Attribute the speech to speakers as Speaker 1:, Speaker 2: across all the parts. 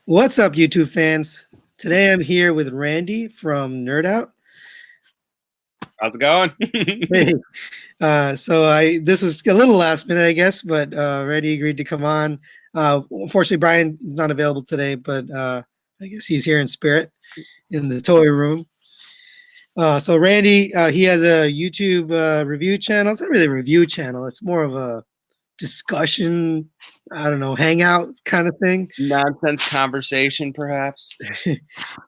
Speaker 1: What's up, YouTube fans? Today I'm here with Randy from Knerdout.
Speaker 2: How's it going?
Speaker 1: Hey, this was a little last minute, I guess, but Randy agreed to come on. Unfortunately, Brian is not available today, but I guess he's here in spirit in the toy room. So Randy, he has a YouTube review channel. It's not really a review channel. It's more of a discussion, I don't know, hangout kind of thing.
Speaker 2: Nonsense conversation, perhaps.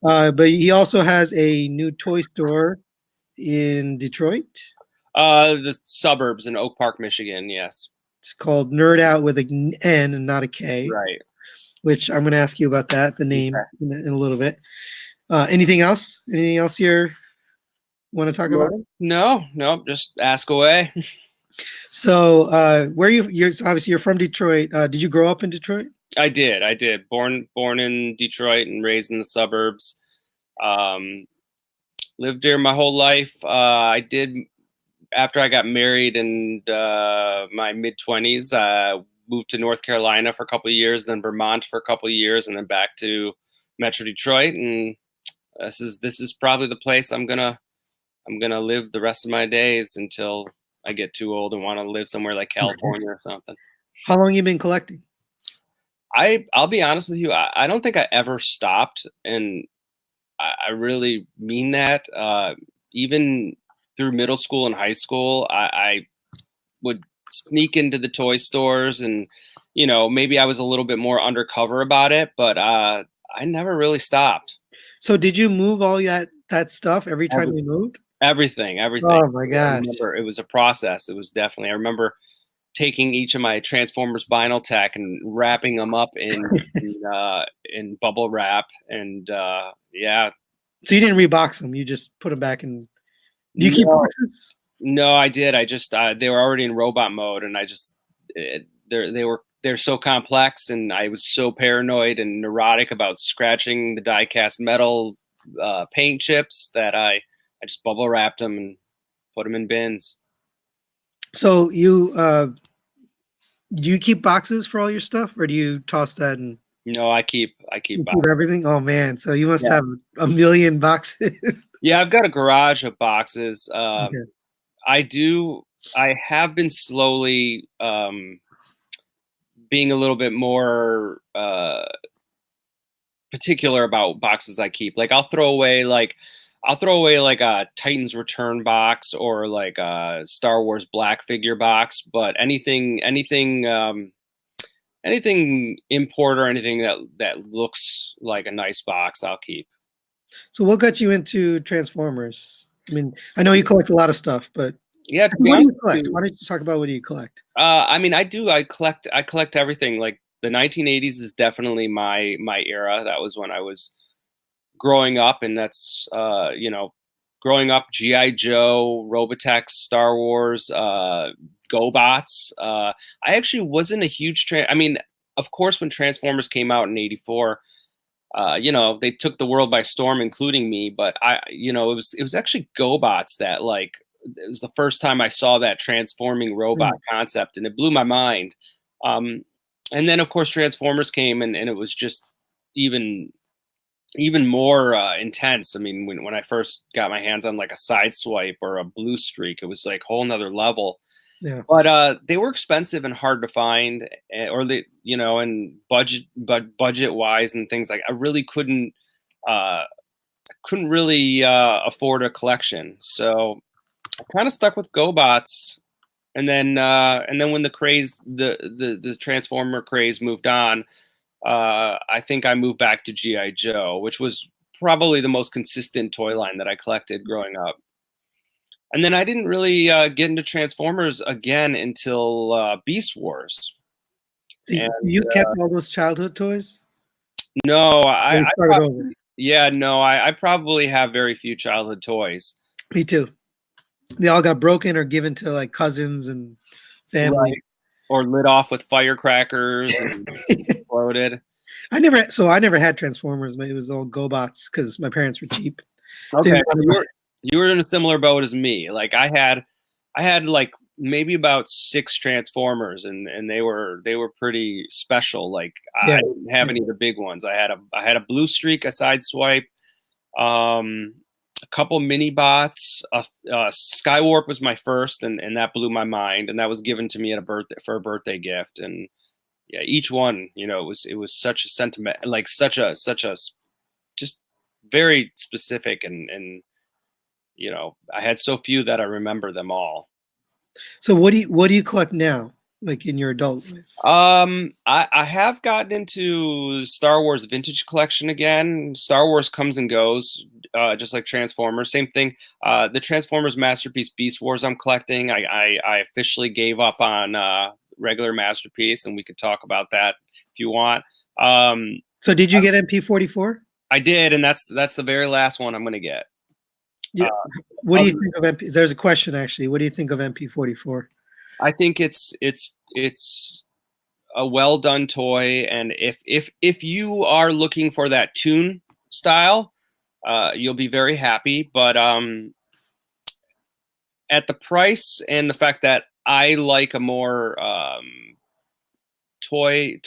Speaker 1: But he also has a new toy store in Detroit.
Speaker 2: The suburbs in Oak Park, Michigan. Yes.
Speaker 1: It's called Knerdout with an N and not a K.
Speaker 2: Right.
Speaker 1: Which I'm going to ask you about that, the name, in a little bit. Anything else? Anything else you want to talk about?
Speaker 2: No, just ask away.
Speaker 1: So, where you're obviously you're from Detroit. Did you grow up in Detroit?
Speaker 2: I did. Born in Detroit and raised in the suburbs. Lived there my whole life. I did after I got married in my mid-20s. Moved to North Carolina for a couple of years, then Vermont for a couple of years, and then back to Metro Detroit. And this is probably the place I'm gonna live the rest of my days until I get too old and want to live somewhere like California or something.
Speaker 1: How long have you been collecting?
Speaker 2: I'll be honest with you. I don't think I ever stopped, and I really mean that. Even through middle school and high school, I would sneak into the toy stores, and maybe I was a little bit more undercover about it, but I never really stopped.
Speaker 1: So did you move all that stuff every time you moved?
Speaker 2: Everything.
Speaker 1: Oh my gosh!
Speaker 2: It was a process. It was definitely. I remember taking each of my Transformers vinyl tack and wrapping them up in bubble wrap, and yeah.
Speaker 1: So you didn't rebox them; you just put them back in. Do you keep boxes?
Speaker 2: No, I did. I just they were already in robot mode, and they're so complex, and I was so paranoid and neurotic about scratching the die-cast metal paint chips that I just bubble wrapped them and put them in bins.
Speaker 1: So you do you keep boxes for all your stuff, or do you toss that? And
Speaker 2: no, I keep
Speaker 1: everything. Oh man, so you must have a million boxes.
Speaker 2: Yeah, I've got a garage of boxes.
Speaker 1: Okay.
Speaker 2: I have been slowly being a little bit more particular about boxes I keep. Like I'll throw away like a Titans Return box or like a Star Wars Black figure box, but anything import or anything that looks like a nice box, I'll keep.
Speaker 1: So what got you into Transformers? I mean, I know you collect a lot of stuff, but
Speaker 2: yeah,
Speaker 1: what do you collect? Why don't you talk about what do you collect?
Speaker 2: I mean, I collect everything. Like the 1980s is definitely my era. That was when I was growing up, and that's growing up, G.I. Joe, Robotech, Star Wars, GoBots. I actually wasn't a huge I mean, of course, when Transformers came out in '84, they took the world by storm, including me. But it was actually GoBots that it was the first time I saw that transforming robot concept, and it blew my mind. And then, of course, Transformers came, and it was just even more intense. I mean, when I first got my hands on like a Sideswipe or a Blue Streak, it was like a whole nother level.
Speaker 1: Yeah.
Speaker 2: But they were expensive and hard to find, or and budget wise and things like I really couldn't really afford a collection. So I kind of stuck with GoBots, and then when the Transformer craze moved on, I think I moved back to G.I. Joe, which was probably the most consistent toy line that I collected growing up. And then I didn't really get into Transformers again until Beast Wars.
Speaker 1: So you kept all those childhood toys?
Speaker 2: No, I probably have very few childhood toys.
Speaker 1: Me too. They all got broken or given to like cousins and family.
Speaker 2: Right. Or lit off with firecrackers and exploded.
Speaker 1: I never had Transformers, but it was all GoBots because my parents were cheap.
Speaker 2: Okay, you were in a similar boat as me. Like I had like maybe about 6 Transformers, and they were pretty special. Like
Speaker 1: Yeah.
Speaker 2: I didn't have any of the big ones. I had a Blue Streak, a Sideswipe, a couple mini bots. Skywarp was my first, and that blew my mind, and that was given to me at a birthday for a birthday gift. And yeah, each one, it was such a sentiment, like such a just very specific, and I had so few that I remember them all.
Speaker 1: So what do you collect now, like in your adult life?
Speaker 2: I have gotten into Star Wars vintage collection again. Star Wars comes and goes, just like Transformers. Same thing. The Transformers Masterpiece Beast Wars I'm collecting. I officially gave up on regular Masterpiece, and we could talk about that if you want.
Speaker 1: So did you get MP44?
Speaker 2: I did, and that's the very last one I'm going to get.
Speaker 1: Yeah. What do you think of MP? There's a question actually. What do you think of MP44?
Speaker 2: I think it's a well done toy, and if you are looking for that tune style, you'll be very happy. But at the price and the fact that I like a more toy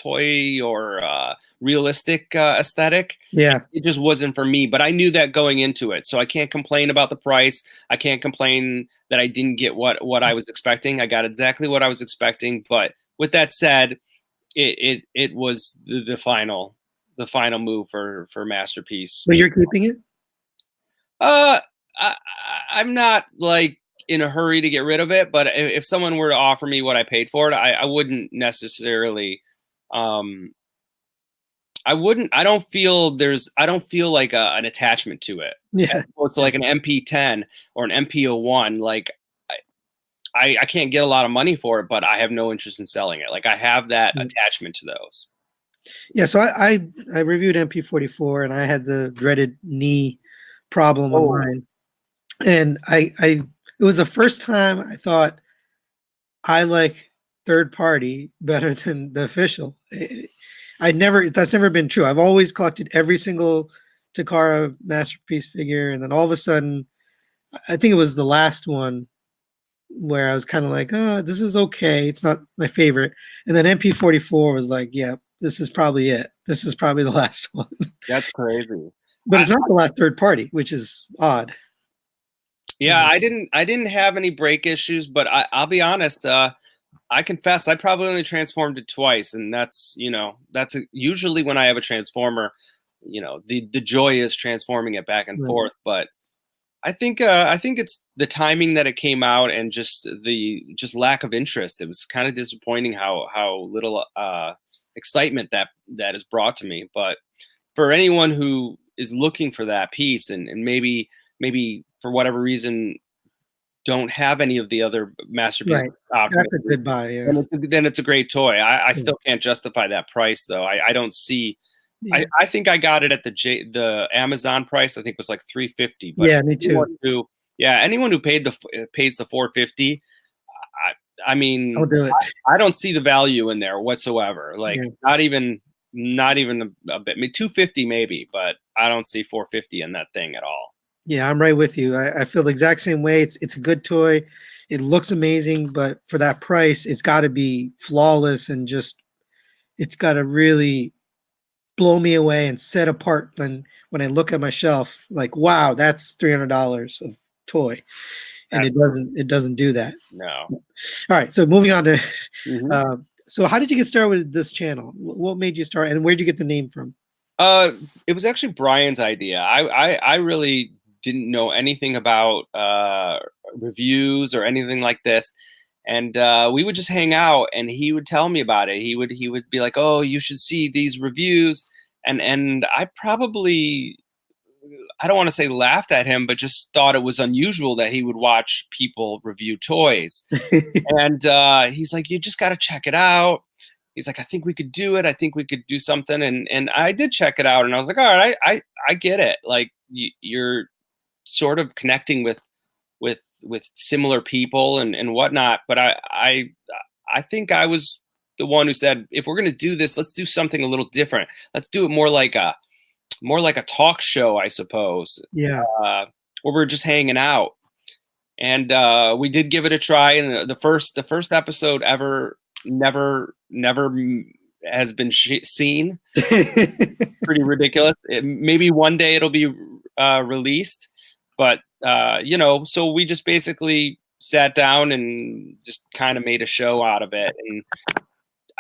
Speaker 2: or realistic aesthetic,
Speaker 1: Yeah.
Speaker 2: it just wasn't for me. But I knew that going into it, so I can't complain about the price. I can't complain that I didn't get what I was expecting. I got exactly what I was expecting. But with that said, it was the final move for Masterpiece.
Speaker 1: But you're keeping it?
Speaker 2: Uh, I, I'm not like in a hurry to get rid of it, but if someone were to offer me what I paid for it, I wouldn't necessarily. Um, I don't feel like an attachment to it.
Speaker 1: Yeah.
Speaker 2: As opposed to like an MP10 or an MP01. Like I can't get a lot of money for it, but I have no interest in selling it. Like I have that attachment to those.
Speaker 1: Yeah. So I reviewed MP44 and I had the dreaded knee problem on mine, and I it was the first time I thought I like third party better than the official. That's never been true. I've always collected every single Takara Masterpiece figure, and then all of a sudden, I think it was the last one where I was kind of like, oh, this is okay. It's not my favorite. And then MP44 was like, yeah, this is probably it. This is probably the last one.
Speaker 2: That's crazy.
Speaker 1: But it's not the last third party, which is odd.
Speaker 2: Yeah, I didn't have any break issues, but I'll be honest. I confess, I probably only transformed it twice, and that's usually when I have a transformer, the joy is transforming it back and forth. But I think it's the timing that it came out and just the lack of interest. It was kind of disappointing how little excitement that is brought to me. But for anyone who is looking for that piece and maybe for whatever reason don't have any of the other Masterpiece
Speaker 1: That's a good buy. Yeah.
Speaker 2: then it's a great toy. I still can't justify that price though. I don't see. Yeah. I think I got it at the Amazon price. I think it was like $350. But
Speaker 1: yeah, me too.
Speaker 2: Anyone who pays the $450. I mean,
Speaker 1: I'll do it.
Speaker 2: I don't see the value in there whatsoever. Like not even a bit. I mean, $250 maybe, but I don't see $450 in that thing at all.
Speaker 1: Yeah, I'm right with you. I feel the exact same way. It's a good toy. It looks amazing, but for that price, it's got to be flawless and just it's got to really blow me away and set apart. Then when I look at my shelf, like, wow, that's $300 of toy, and it doesn't do that.
Speaker 2: No.
Speaker 1: All right, so moving on to. So how did you get started with this channel? What made you start, and where did you get the name from?
Speaker 2: It was actually Brian's idea. I really didn't know anything about reviews or anything like this, and we would just hang out and he would tell me about it. He would be like, oh, you should see these reviews, and I don't want to say laughed at him, but just thought it was unusual that he would watch people review toys. And he's like, you just got to check it out. He's like, I think we could do it. I think we could do something. And I did check it out, and I was like, all right, I get it. Like you're sort of connecting with similar people and whatnot. But I think I was the one who said, if we're going to do this, let's do something a little different. Let's do it more like a talk show, I suppose.
Speaker 1: Yeah.
Speaker 2: Where we're just hanging out. and we did give it a try. And the first episode ever never has been seen. Pretty ridiculous. Maybe one day it'll be released, but so we just basically sat down and just kind of made a show out of it. And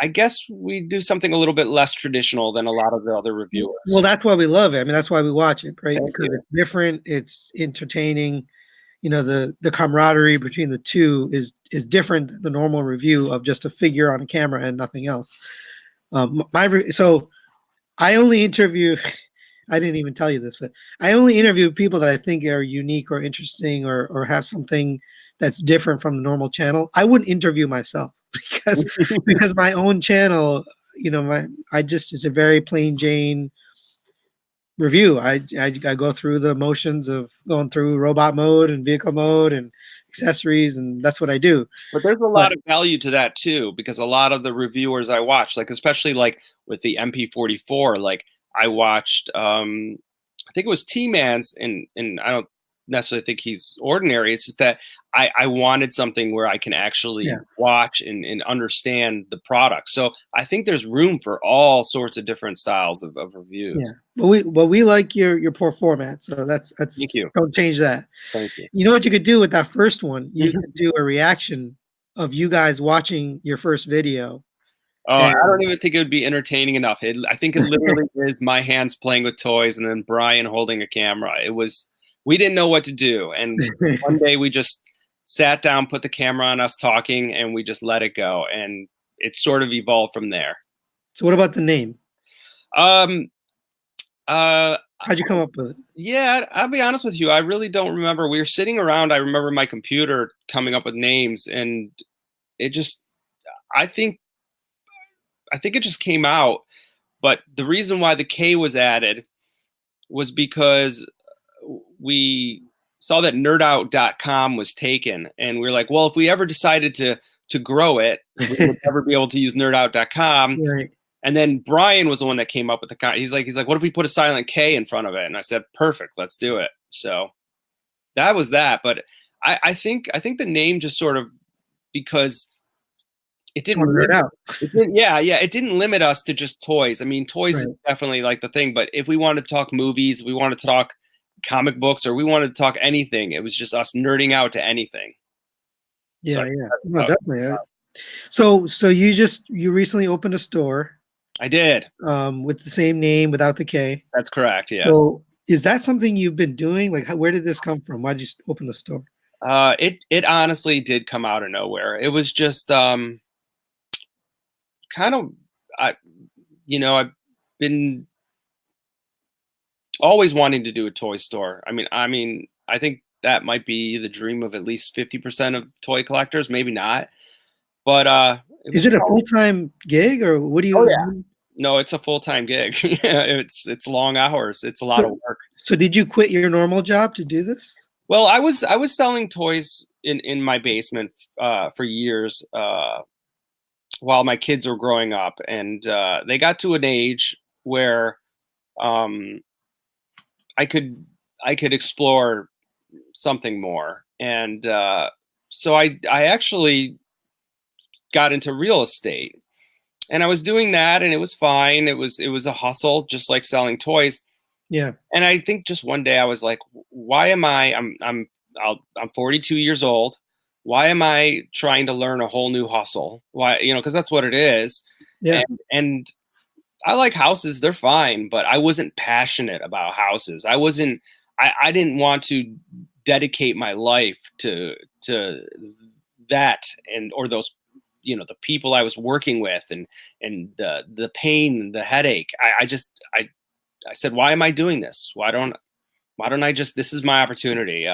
Speaker 2: I guess we do something a little bit less traditional than a lot of the other reviewers.
Speaker 1: Well, that's why we love it. I mean, that's why we watch it, right?
Speaker 2: Thank
Speaker 1: Because
Speaker 2: you.
Speaker 1: it's different, it's entertaining. The camaraderie between the two is different than the normal review of just a figure on a camera and nothing else. So I only interview. I didn't even tell you this, but I only interview people that I think are unique or interesting or have something that's different from the normal channel. I wouldn't interview myself because my own channel, it's a very plain Jane review. I go through the motions of going through robot mode and vehicle mode and accessories, and that's what I do.
Speaker 2: But there's a
Speaker 1: But
Speaker 2: lot of value to that too, because a lot of the reviewers I watch, like especially like with the MP44, like I watched, I think it was T-Man's, and I don't necessarily think he's ordinary. It's just that I wanted something where I can actually
Speaker 1: yeah,
Speaker 2: watch and understand the product. So I think there's room for all sorts of different styles of reviews.
Speaker 1: yeah. We like your poor format, so that's
Speaker 2: Thank you.
Speaker 1: don't change that.
Speaker 2: Thank you.
Speaker 1: You know what you could do with that first one? You could do a reaction of you guys watching your first video.
Speaker 2: Oh, I don't
Speaker 1: And
Speaker 2: even think it would be entertaining enough. I think it literally is my hands playing with toys and then Brian holding a camera. We didn't know what to do. And one day we just sat down, put the camera on us talking, and we just let it go. And it sort of evolved from there.
Speaker 1: So what about the name?
Speaker 2: Um,
Speaker 1: How'd you come up with it?
Speaker 2: Yeah, I'll be honest with you. I really don't remember. We were sitting around. I remember my computer coming up with names, and it just, I think it just came out. But the reason why the K was added was because we saw that Knerdout.com was taken, and we are like, well, if we ever decided to grow it, we would never be able to use Knerdout.com.
Speaker 1: Right.
Speaker 2: And then Brian was the one that came up with the he's like, what if we put a silent K in front of it? And I said, perfect, let's do it. So that was that. But I think the name just sort of, because it didn't
Speaker 1: Nerd out.
Speaker 2: it didn't limit us to just toys. I mean, toys
Speaker 1: Right.
Speaker 2: is definitely like the thing, but if we wanted to talk movies, we wanted to talk comic books, or we wanted to talk anything, it was just us nerding out to anything.
Speaker 1: Yeah,
Speaker 2: So
Speaker 1: yeah. No, definitely. So you recently opened a store
Speaker 2: I did.
Speaker 1: with the same name without the K.
Speaker 2: That's correct. Yes.
Speaker 1: So is that something you've been doing? Like, where did this come from? Why did you open the store?
Speaker 2: It honestly did come out of nowhere. It was just kind of I've been always wanting to do a toy store. I mean, I think that might be the dream of at least 50% of toy collectors, maybe not. But
Speaker 1: Is it a full-time gig or what do you?
Speaker 2: Oh yeah. No, it's a full-time gig. Yeah, it's long hours. It's a lot of work.
Speaker 1: So did you quit your normal job to do this?
Speaker 2: Well, I was selling toys in my basement for years while my kids were growing up, and they got to an age where I could explore something more, and so I actually got into real estate, and I was doing that, and it was fine. It was a hustle, just like selling toys.
Speaker 1: Yeah.
Speaker 2: And I think just one day I was like, why am I'm 42 years old. Why am I trying to learn a whole new hustle? Why, because that's what it is.
Speaker 1: Yeah.
Speaker 2: And I like houses, they're fine, but I wasn't passionate about houses. I didn't want to dedicate my life to that, or those, the people I was working with, and the pain, the headache. I said, why am I doing this? Why don't I just, this is my opportunity.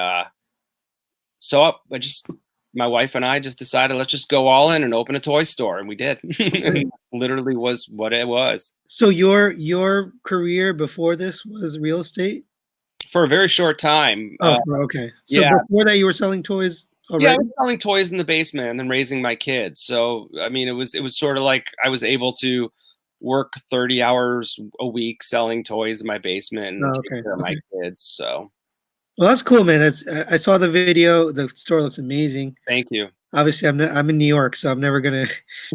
Speaker 2: So my wife and I just decided, let's just go all in and open a toy store. And we did. And literally was what it was.
Speaker 1: So your career before this was real estate?
Speaker 2: For a very short time.
Speaker 1: Oh, okay. So
Speaker 2: yeah.
Speaker 1: Before that you were selling toys already?
Speaker 2: Yeah, I was selling toys in the basement and then raising my kids. So, I mean, it was sort of like I was able to work 30 hours a week selling toys in my basement and take care of my kids. So
Speaker 1: Well, that's cool, man. I saw the video. The store looks amazing.
Speaker 2: Thank you.
Speaker 1: Obviously, I'm in New York, so I'm never gonna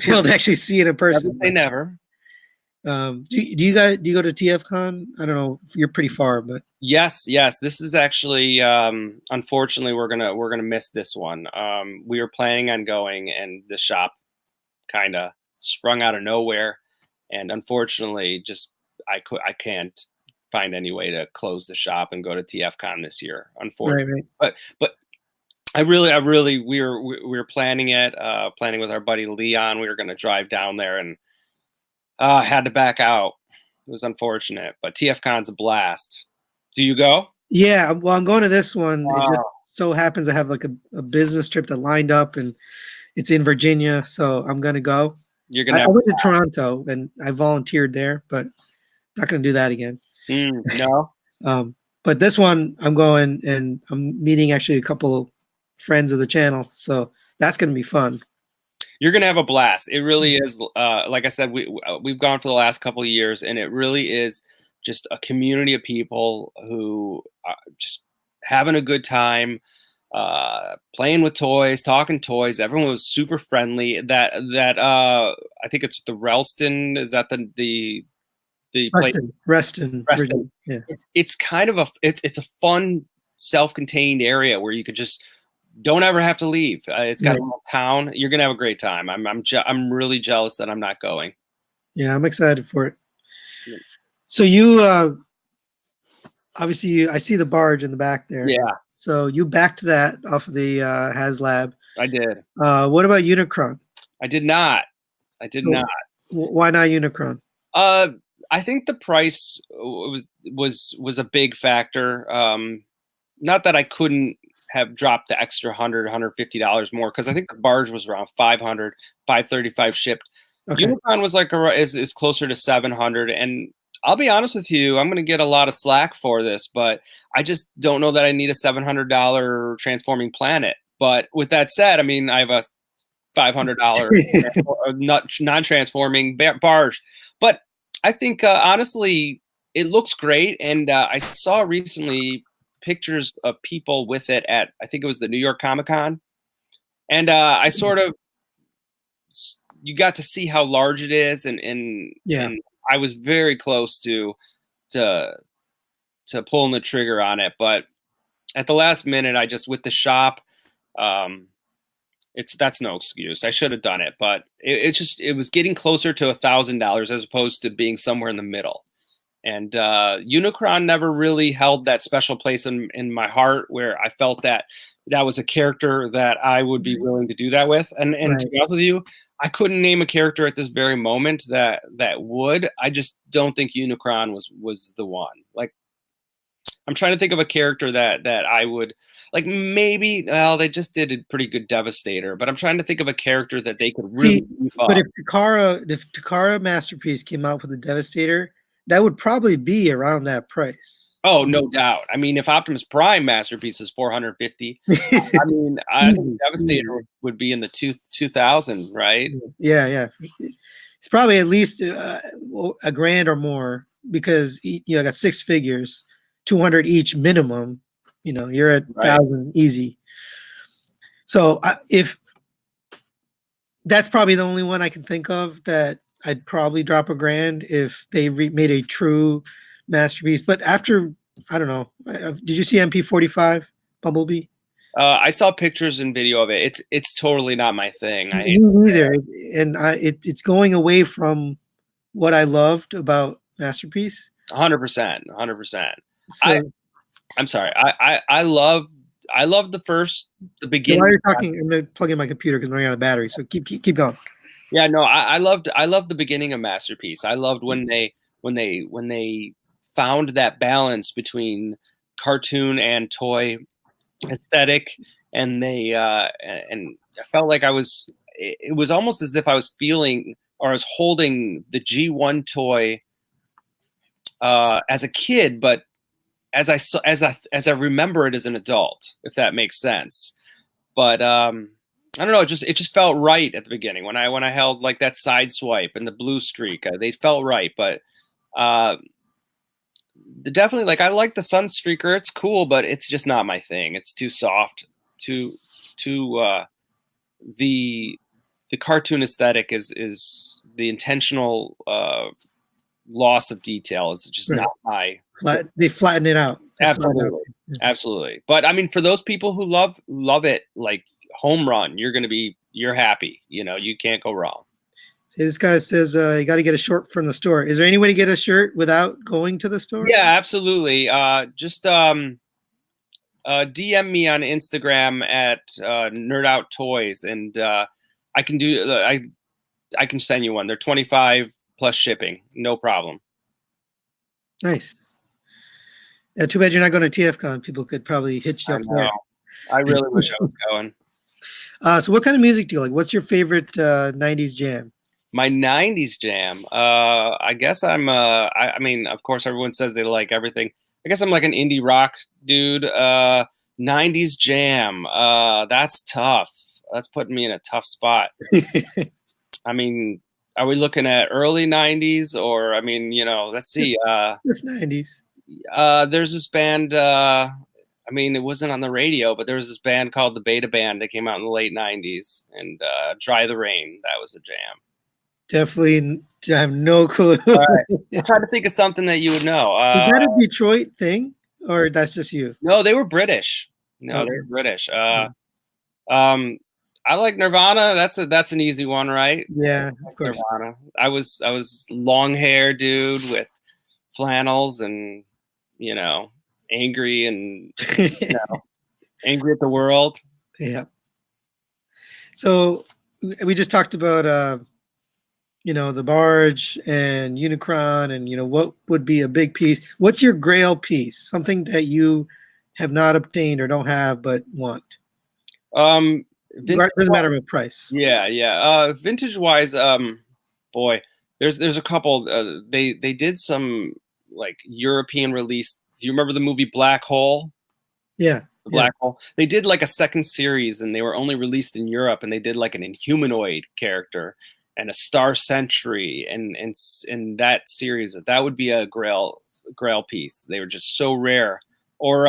Speaker 1: be able to actually see it in
Speaker 2: Never
Speaker 1: person.
Speaker 2: say
Speaker 1: But
Speaker 2: never.
Speaker 1: do you go to TFCon? I don't know. You're pretty far, but
Speaker 2: Yes, yes. This is actually unfortunately we're gonna miss this one. We were planning on going, and the shop kind of sprung out of nowhere, and unfortunately, just I can't find any way to close the shop and go to TFCon this year.
Speaker 1: right,
Speaker 2: Unfortunately,
Speaker 1: right.
Speaker 2: but I really we were planning it, planning with our buddy Leon. We were gonna drive down there and had to back out. It was unfortunate, but TFCon's a blast. Do you go?
Speaker 1: Yeah, well, I'm going to this one. It just
Speaker 2: Wow.
Speaker 1: so happens I have like a business trip that lined up, and it's in Virginia, so I'm gonna go.
Speaker 2: You're
Speaker 1: I
Speaker 2: gonna have
Speaker 1: went to Toronto and I volunteered there, but not gonna do that again.
Speaker 2: no.
Speaker 1: Um, but this one, I'm going and I'm meeting actually a couple friends of the channel, so that's gonna be fun.
Speaker 2: You're gonna have a blast. It really is. Like I said, we've gone for the last couple of years, and it really is just a community of people who are just having a good time, playing with toys, talking toys. Everyone was super friendly. That I think it's the Relston. Is that the place?
Speaker 1: Reston, Virginia.
Speaker 2: Reston.
Speaker 1: Yeah,
Speaker 2: It's kind of it's a fun self-contained area where you could just don't ever have to leave. It's got
Speaker 1: yeah,
Speaker 2: a little town. You're gonna have a great time. I'm really jealous that I'm not going.
Speaker 1: yeah. I'm excited for it. So you obviously I see the barge in the back there.
Speaker 2: Yeah,
Speaker 1: So you backed that off of the HasLab.
Speaker 2: I did.
Speaker 1: What about Unicron?
Speaker 2: I did not. I did
Speaker 1: So
Speaker 2: not.
Speaker 1: why not Unicron?
Speaker 2: Uh, I think the price was a big factor. Not that I couldn't have dropped the extra $150 more because I think the barge was around 500, 535 shipped.
Speaker 1: Okay.
Speaker 2: Unicron was like is closer to 700, and I'll be honest with you, I'm going to get a lot of slack for this, but I just don't know that I need a $700 transforming planet. But with that said, I mean, I have a $500 non-transforming barge, but I think honestly, it looks great, and I saw recently pictures of people with it at I think it was the New York Comic Con, and I sort of you got to see how large it is,
Speaker 1: Yeah.
Speaker 2: and I was very close to pulling the trigger on it, but at the last minute, I just with the shop, um, that's no excuse. I should have done it, but it was getting closer to $1,000 as opposed to being somewhere in the middle. And Unicron never really held that special place in my heart where I felt that that was a character that I would be willing to do that with. And to
Speaker 1: Right.
Speaker 2: be honest with you, I couldn't name a character at this very moment that would. I just don't think Unicron was the one. Like I'm trying to think of a character that I would like. Maybe well, they just did a pretty good Devastator, but I'm trying to think of a character that they could really
Speaker 1: See,
Speaker 2: beef
Speaker 1: but
Speaker 2: up.
Speaker 1: if Takara Masterpiece came out with a Devastator, that would probably be around that price.
Speaker 2: Oh, no doubt. I mean, if Optimus Prime Masterpiece is 450, I mean, I think
Speaker 1: Easy,
Speaker 2: Devastator
Speaker 1: easy.
Speaker 2: would be in the 2000, right?
Speaker 1: Yeah, yeah. It's probably at least a grand or more because I got six figures, 200 each minimum. You're at
Speaker 2: Right.
Speaker 1: 1,000 easy. So if that's probably the only one I can think of that I'd probably drop a grand if they made a true masterpiece. But after, I don't know, did you see MP45 Bumblebee?
Speaker 2: I saw pictures and video of it. It's totally not my thing.
Speaker 1: Me neither. And it's going away from what I loved about Masterpiece.
Speaker 2: 100%, 100%.
Speaker 1: So
Speaker 2: I'm sorry. I love the beginning.
Speaker 1: while you're talking, I'm gonna plug in my computer because I'm running out of battery. So keep going.
Speaker 2: Yeah, no, I loved the beginning of Masterpiece. I loved when they found that balance between cartoon and toy aesthetic, and and I felt like it was almost as if I was feeling or I was holding the G1 toy as a kid, but as I remember it as an adult, if that makes sense. But I don't know. It just felt right at the beginning when I held like that side swipe and the blue streak. They felt right, but uh, definitely, like, I like the Sunstreaker. It's cool, but it's just not my thing. It's too soft. Too the the cartoon aesthetic is the intentional loss of detail is just
Speaker 1: Right.
Speaker 2: not my.
Speaker 1: They flatten it out.
Speaker 2: Absolutely,
Speaker 1: Yeah.
Speaker 2: absolutely. But I mean, for those people who love it, like home run, you're happy. You know, you can't go wrong.
Speaker 1: See, this guy says you got to get a shirt from the store. Is there any way to get a shirt without going to the store?
Speaker 2: Yeah, absolutely. Just DM me on Instagram at Knerdout Toys, and I can do. I can send you one. They're 25 plus shipping, no problem.
Speaker 1: Nice. Too bad you're not going to TFCon. People could probably hit you
Speaker 2: I
Speaker 1: up
Speaker 2: know.
Speaker 1: there.
Speaker 2: I really wish I was going.
Speaker 1: So what kind of music do you like? What's your favorite 90s jam?
Speaker 2: My 90s jam. I guess I mean, of course, everyone says they like everything. I guess I'm like an indie rock dude. 90s jam. That's tough. That's putting me in a tough spot. I mean, are we looking at early 90s or, I mean, you know, let's see.
Speaker 1: It's 90s.
Speaker 2: There's this band, I mean, it wasn't on the radio, but there was this band called the Beta Band that came out in the late 90s, and Dry the Rain, that was a jam.
Speaker 1: Definitely, I have no clue.
Speaker 2: All right. I'm trying to think of something that you would know.
Speaker 1: Is that a Detroit thing, or that's just you?
Speaker 2: No, they were British. No, they were British. I like Nirvana. That's an easy one, right?
Speaker 1: Yeah, of course.
Speaker 2: Nirvana. I was long hair dude with flannels and, you know, angry and angry at the world.
Speaker 1: Yeah. So we just talked about you know, the barge and Unicron, and you know what would be a big piece. What's your grail piece? Something that you have not obtained or don't have but want. Doesn't matter what price.
Speaker 2: Yeah. Vintage wise, boy, there's a couple. They did some like European release. Do you remember the movie Black Hole?
Speaker 1: Yeah.
Speaker 2: The Black Hole. They did like a second series, and they were only released in Europe. And they did like an Inhumanoid character and a Star Sentry, and in that series, that would be a grail piece. They were just so rare. Or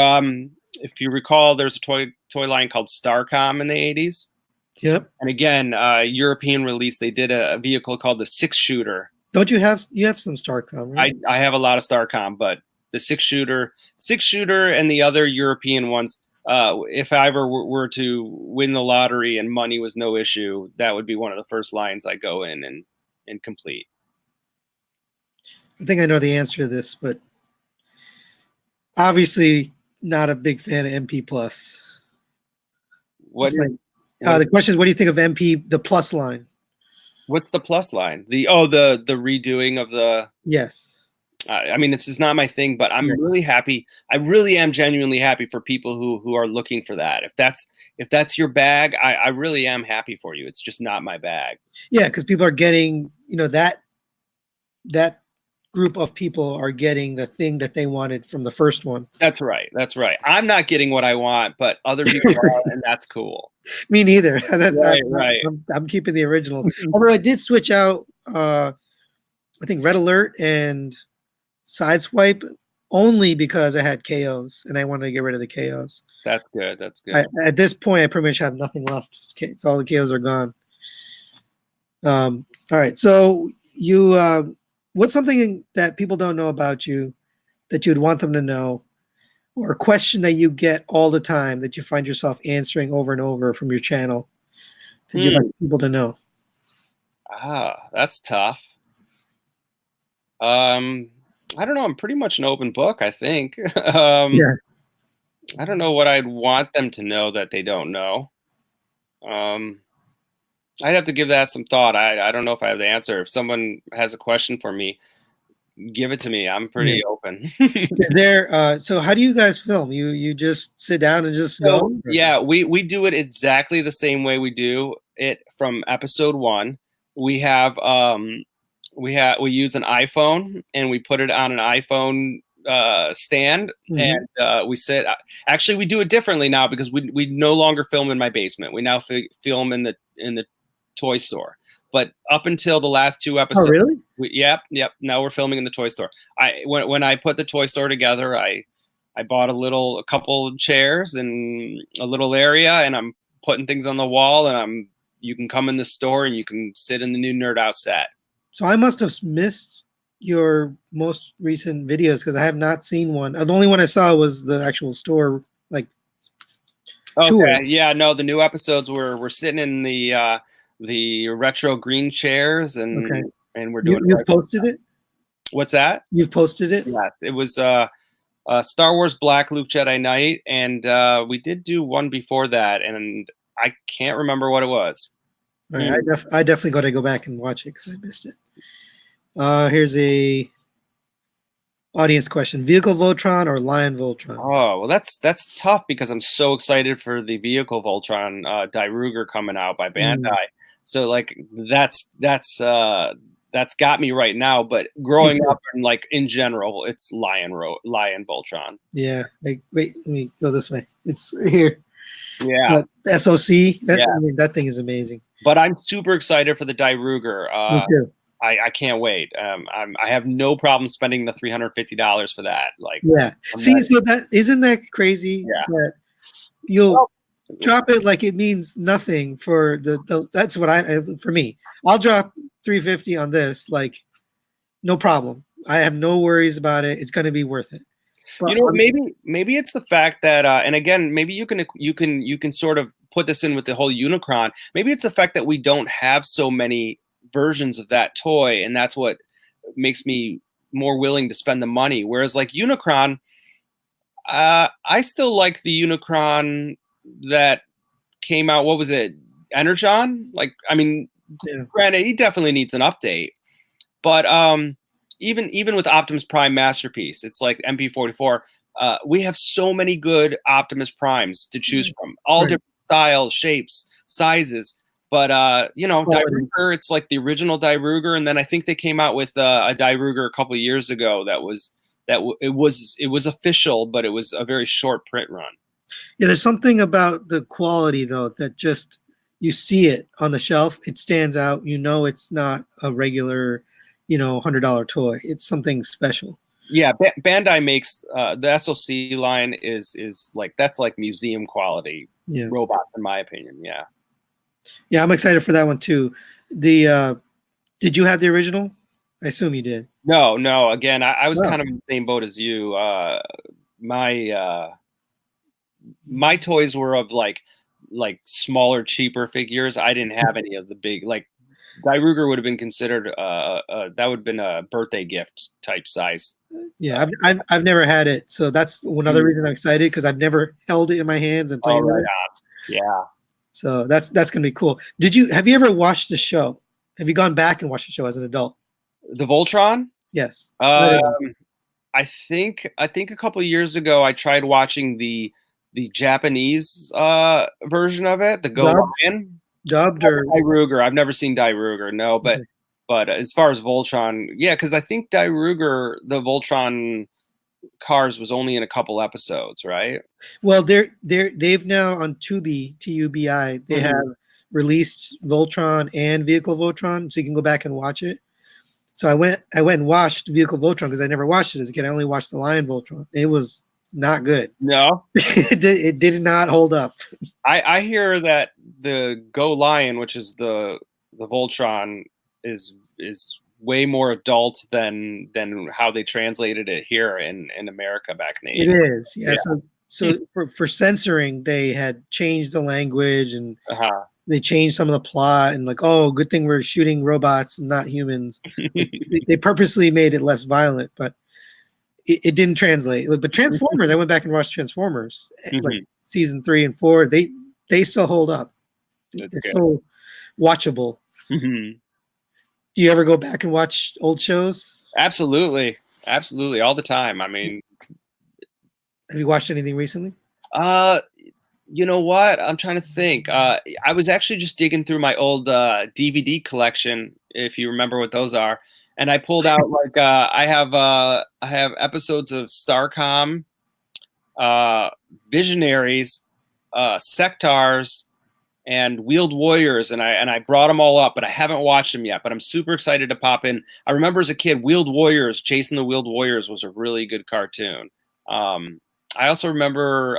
Speaker 2: if you recall, there's a toy line called Starcom in the 80s.
Speaker 1: Yep.
Speaker 2: And again, European release, they did a vehicle called the 6-shooter.
Speaker 1: Don't you have some Starcom, right?
Speaker 2: I have a lot of Starcom, but the 6-shooter and the other European ones, if I ever were to win the lottery and money was no issue, that would be one of the first lines I go in and complete.
Speaker 1: I think I know the answer to this, but obviously not a big fan of MP Plus. The question is, what do you think of MP, the Plus line?
Speaker 2: What's the Plus line? The redoing of the.
Speaker 1: Yes.
Speaker 2: I mean, this is not my thing, but I'm really happy. I really am genuinely happy for people who are looking for that. If that's your bag, I really am happy for you. It's just not my bag.
Speaker 1: Yeah, because people are getting, you know, that group of people are getting the thing that they wanted from the first one.
Speaker 2: That's right. I'm not getting what I want, but other people are, and that's cool.
Speaker 1: Me neither.
Speaker 2: Right.
Speaker 1: I'm keeping the originals. Although I did switch out, I think Red Alert and Sideswipe only because I had KOs and I wanted to get rid of the KOs.
Speaker 2: That's good.
Speaker 1: At this point, I pretty much have nothing left. So all the KOs are gone. All right. So you, what's something that people don't know about you that you'd want them to know, or a question that you get all the time that you find yourself answering over and over from your channel that you'd like people to know?
Speaker 2: That's tough. I don't know. I'm pretty much an open book, I think.
Speaker 1: Yeah.
Speaker 2: I don't know what I'd want them to know that they don't know. I'd have to give that some thought. I don't know if I have the answer. If someone has a question for me, give it to me. I'm pretty open.
Speaker 1: So how do you guys film? You just sit down and just go?
Speaker 2: Yeah, we do it exactly the same way we do it from episode 1. We use an iPhone, and we put it on an iPhone stand, and we sit. Actually, we do it differently now because we no longer film in my basement. We now film in the toy store. But up until the last 2
Speaker 1: Oh,
Speaker 2: episodes,
Speaker 1: really?
Speaker 2: yep. Now we're filming in the toy store. When I put the toy store together, I bought a couple of chairs and a little area, and I'm putting things on the wall, and you can come in the store and you can sit in the new Nerd Out set.
Speaker 1: So I must have missed your most recent videos because I have not seen one. The only one I saw was the actual store, like, tour.
Speaker 2: Okay, yeah, no, the new episodes we're sitting in the retro green chairs,
Speaker 1: Okay.
Speaker 2: and we're doing.
Speaker 1: You've posted it?
Speaker 2: What's that?
Speaker 1: You've posted it?
Speaker 2: Yes, it was Star Wars Black Luke Jedi Knight, and we did do one before that, and I can't remember what it was.
Speaker 1: All right, I definitely got to go back and watch it because I missed it. Here's a audience question: Vehicle Voltron or Lion Voltron?
Speaker 2: Oh, well, that's tough because I'm so excited for the Vehicle Voltron Dairugger coming out by Bandai. So like that's got me right now. But growing up and like in general, it's Lion Voltron.
Speaker 1: Yeah. Like, wait, let me go this way. It's right here.
Speaker 2: Yeah.
Speaker 1: But SOC. I mean, that thing is amazing.
Speaker 2: But I'm super excited for the Dairugger.
Speaker 1: Me too.
Speaker 2: I can't wait. I have no problem spending the $350 for that. Like,
Speaker 1: yeah. See, so that isn't that crazy?
Speaker 2: Yeah.
Speaker 1: That you'll drop it like it means nothing for the. That's what for me. I'll drop $350 on this, like, no problem. I have no worries about it. It's going to be worth it.
Speaker 2: But, maybe it's the fact that, and again, maybe you can sort of put this in with the whole Unicron. Maybe it's the fact that we don't have so many versions of that toy, and that's what makes me more willing to spend the money. Whereas like Unicron, I still like the Unicron that came out. What was it, Energon? Like, I mean, granted, he definitely needs an update, but even with Optimus Prime Masterpiece, it's like MP44. We have so many good Optimus Primes to choose from, all different styles, shapes, sizes. But Dairugger, it's like the original Dairugger, and then I think they came out with a Dairugger a couple of years ago it was official, but it was a very short print run.
Speaker 1: Yeah, there's something about the quality though that just you see it on the shelf, it stands out. You know, it's not a regular, $100 toy. It's something special.
Speaker 2: Yeah, Bandai makes the SOC line is like that's like museum quality robots in my opinion. Yeah.
Speaker 1: Yeah, I'm excited for that one too. Did you have the original? I assume you did.
Speaker 2: No. Again, I was kind of in the same boat as you. My toys were of like smaller, cheaper figures. I didn't have any of the big, like Dairugger would have been considered that would have been a birthday gift type size.
Speaker 1: Yeah, I've never had it, so that's another reason I'm excited because I've never held it in my hands and played with it.
Speaker 2: Yeah.
Speaker 1: So that's gonna be cool. Have you ever watched the show? Have you gone back and watched the show as an adult?
Speaker 2: The Voltron?
Speaker 1: Yes.
Speaker 2: I think a couple of years ago I tried watching the Japanese version of it, the Go Lion.
Speaker 1: Dubbed or
Speaker 2: Dairugger. I've never seen Dairugger, no, but as far as Voltron, yeah, because I think Dairugger, the Voltron Cars was only in a couple episodes, right?
Speaker 1: Well, they've now on Tubi, TUBI, they have released Voltron and Vehicle Voltron, so you can go back and watch it. So I went and watched Vehicle Voltron because I never watched it as a kid. I only watched the Lion Voltron. It was not good.
Speaker 2: No,
Speaker 1: it did not hold up.
Speaker 2: I hear that the Go Lion, which is the Voltron, is way more adult than how they translated it here in America back in the 80s.
Speaker 1: It is, yeah. So for censoring, they had changed the language and they changed some of the plot and like, oh, good thing we're shooting robots and not humans. they purposely made it less violent, but it didn't translate. But Transformers, I went back and watched Transformers, like season 3 and 4. They still hold up. They're still watchable. Do you ever go back and watch old shows?
Speaker 2: Absolutely, all the time. I mean,
Speaker 1: have you watched anything recently?
Speaker 2: You know what? I'm trying to think. I was actually just digging through my old DVD collection, if you remember what those are, and I pulled out like I have episodes of Starcom, Visionaries, Sectars, and Wheeled Warriors, and I brought them all up, but I haven't watched them yet. But I'm super excited to pop in. I remember as a kid, Wheeled Warriors, Chasing the Wheeled Warriors was a really good cartoon. I also remember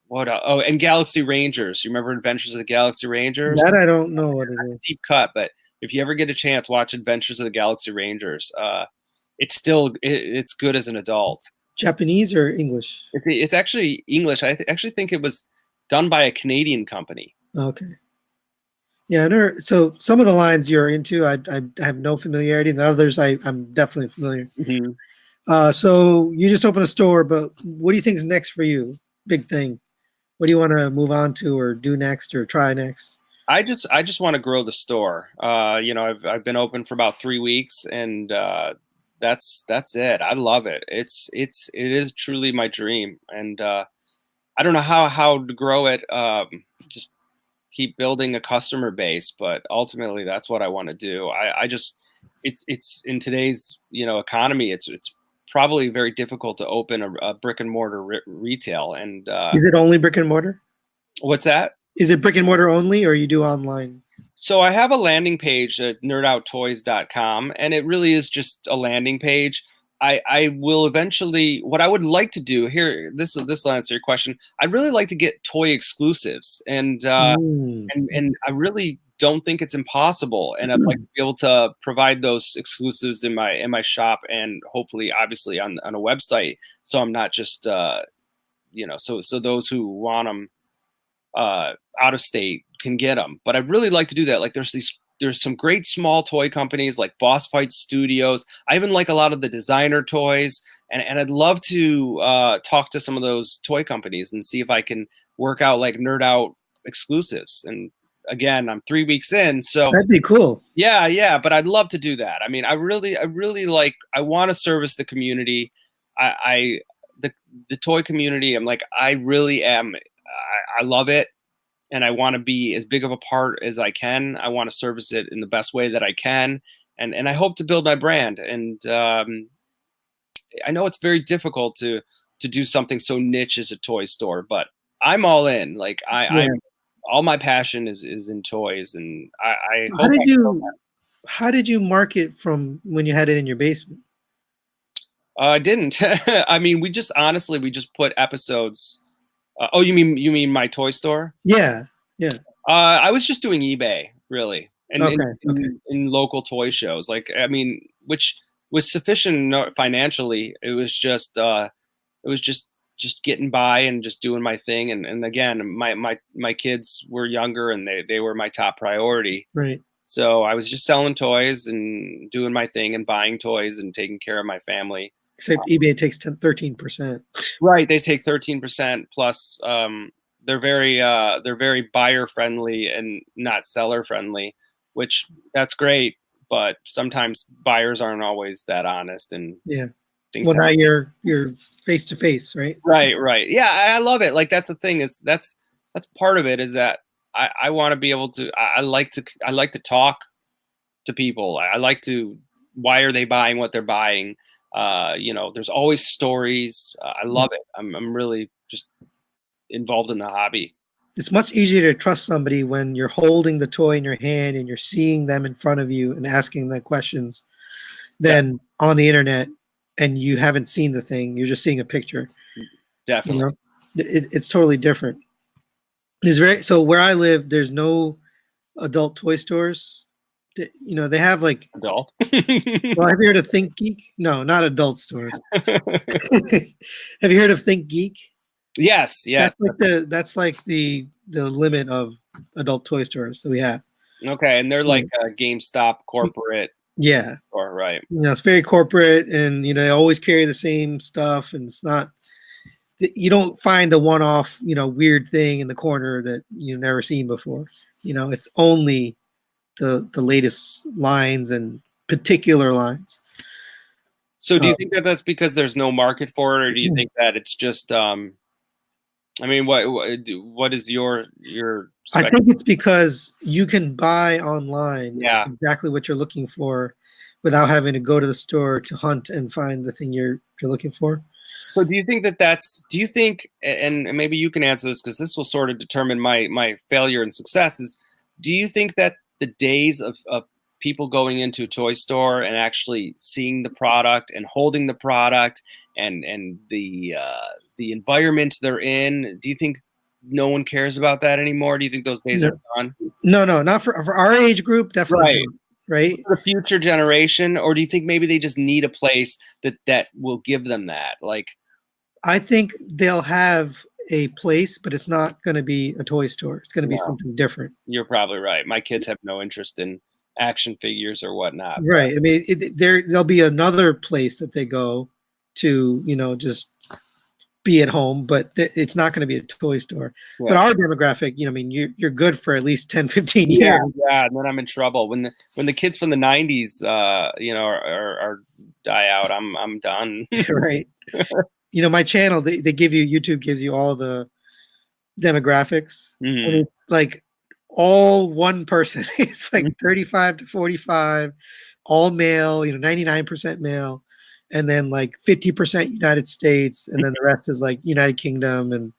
Speaker 2: and Galaxy Rangers. You remember Adventures of the Galaxy Rangers?
Speaker 1: That I don't know what it
Speaker 2: That's a
Speaker 1: is.
Speaker 2: deep cut, but if you ever get a chance, watch Adventures of the Galaxy Rangers. It's good as an adult.
Speaker 1: Japanese or English?
Speaker 2: It's actually English. Actually think it was done by a Canadian company.
Speaker 1: Okay. Yeah, I never, so some of the lines you're into, I have no familiarity. The others, I'm definitely familiar.
Speaker 2: Mm-hmm.
Speaker 1: So you just opened a store, but what do you think is next for you? Big thing. What do you want to move on to or do next or try next?
Speaker 2: I just want to grow the store. I've been open for about 3 weeks, and that's it. I love it. It is truly my dream, and I don't know how to grow it. Just keep building a customer base, but ultimately that's what I want to do. I just it's in today's economy, it's probably very difficult to open a brick and mortar retail. And
Speaker 1: Is it only brick and mortar?
Speaker 2: what's that?
Speaker 1: Is it brick and mortar only, or you do online?
Speaker 2: So I have a landing page at nerdouttoys.com, and it really is just a landing page. I will eventually, what I would like to do here, this will answer your question. I'd really like to get toy exclusives, and I really don't think it's impossible. And I'd like to be able to provide those exclusives in my shop, and hopefully, obviously, on a website. So I'm not just so those who want them out of state can get them. But I'd really like to do that. Like there's some great small toy companies like Boss Fight Studios. I even like a lot of the designer toys, and I'd love to talk to some of those toy companies and see if I can work out like Nerd Out exclusives. And again, I'm 3 weeks in, so
Speaker 1: That'd be cool.
Speaker 2: yeah. But I'd love to do that. I mean, I really like. I want to service the community. The toy community. I'm like, I really am. I love it, and I want to be as big of a part as I can. I want to service it in the best way that I can, and I hope to build my brand. And I know it's very difficult to do something so niche as a toy store, but I'm all in. Like I'm all my passion is in toys, and I hope.
Speaker 1: How did you market from when you had it in your basement?
Speaker 2: I didn't. I mean, we just put episodes. Oh, you mean my toy store?
Speaker 1: Yeah.
Speaker 2: I was just doing eBay, really, and
Speaker 1: Okay.
Speaker 2: in local toy shows. Like, I mean, which was sufficient financially. It was just getting by and just doing my thing. And again, my kids were younger, and they were my top priority.
Speaker 1: Right.
Speaker 2: So I was just selling toys and doing my thing and buying toys and taking care of my family.
Speaker 1: Except eBay takes 13%.
Speaker 2: Right, they take 13% plus. They're very buyer friendly and not seller friendly, which that's great. But sometimes buyers aren't always that honest, and
Speaker 1: Well, now you're face to face, right?
Speaker 2: Right. Yeah, I love it. Like that's the thing is that's part of it is that I want to be able to. I like to talk to people. I like to. Why are they buying what they're buying? There's always stories. I love it. I'm really just involved in the hobby.
Speaker 1: It's much easier to trust somebody when you're holding the toy in your hand and you're seeing them in front of you and asking them questions than on the internet and you haven't seen the thing. You're just seeing a picture.
Speaker 2: Definitely.
Speaker 1: It's totally different. So where I live, there's no adult toy stores. They have like
Speaker 2: adult.
Speaker 1: Well, have you heard of Think Geek? No, not adult stores. Have you heard of Think Geek?
Speaker 2: Yes.
Speaker 1: That's like the limit of adult toy stores that we have.
Speaker 2: Okay, and they're like a GameStop corporate.
Speaker 1: Yeah.
Speaker 2: Or right.
Speaker 1: It's very corporate, and they always carry the same stuff, and it's not. You don't find the one-off, weird thing in the corner that you've never seen before. It's only the latest lines and particular lines.
Speaker 2: So do you think that that's because there's no market for it, or do you think that it's just I mean, what is your
Speaker 1: I think it's because you can buy online
Speaker 2: Yeah.
Speaker 1: exactly what you're looking for without having to go to the store to hunt and find the thing you're looking for.
Speaker 2: So do you think do you think, and maybe you can answer this because this will sort of determine my failure and success, is do you think that the days of people going into a toy store and actually seeing the product and holding the product and the environment they're in, do you think no one cares about that anymore? Do you think those days
Speaker 1: No,
Speaker 2: are gone?
Speaker 1: no, not for our age group. Definitely
Speaker 2: Right.
Speaker 1: not. Right.
Speaker 2: For the future generation, or do you think maybe they just need a place that will give them that? Like,
Speaker 1: I think they'll have a place, but it's not going to be a toy store. It's going to be
Speaker 2: no.
Speaker 1: something different.
Speaker 2: You're probably right. My kids have no interest in action figures or whatnot.
Speaker 1: Right. I mean, there'll be another place that they go to, just be at home, but it's not going to be a toy store.
Speaker 2: Yeah.
Speaker 1: But our demographic, I mean, you're good for at least 10, 15
Speaker 2: Yeah,
Speaker 1: years.
Speaker 2: yeah, and then I'm in trouble. When the kids from the '90s, are die out, I'm done.
Speaker 1: Right. My channel, they give you, YouTube gives you all the demographics, and
Speaker 2: Mhm.
Speaker 1: it's like all one person. It's like 35 to 45, all male, 99% male, and then like 50% United States, and then the rest is like United Kingdom, and